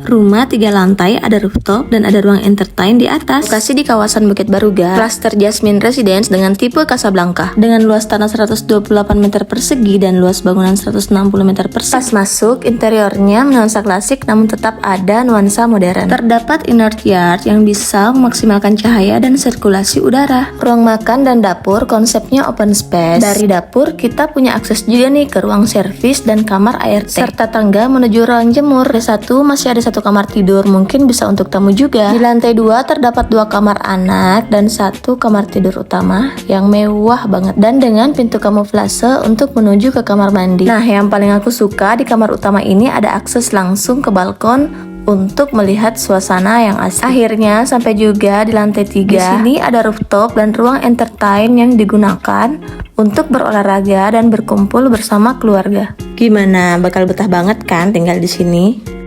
Rumah 3 lantai, ada rooftop dan ada ruang entertain di atas. Lokasi di kawasan Bukit Baruga, klaster Jasmine Residence dengan tipe Casablanca. Dengan luas tanah 128 meter persegi dan luas bangunan 160 meter persegi. Pas masuk, interiornya nuansa klasik namun tetap ada nuansa modern. Terdapat inner yard yang bisa memaksimalkan cahaya dan sirkulasi udara. Ruang makan dan dapur konsepnya open space. Dari dapur kita punya akses juga nih ke ruang servis dan kamar air teh, serta tangga menuju ruang jemur. Masih ada satu kamar tidur, mungkin bisa untuk tamu juga. Di lantai 2 terdapat 2 kamar anak dan 1 kamar tidur utama yang mewah banget dan dengan pintu kamuflase untuk menuju ke kamar mandi. Nah, yang paling aku suka di kamar utama ini ada akses langsung ke balkon untuk melihat suasana yang asli. Akhirnya sampai juga di lantai 3. Di sini ada rooftop dan ruang entertain yang digunakan untuk berolahraga dan berkumpul bersama keluarga. Gimana? Bakal betah banget kan tinggal di sini?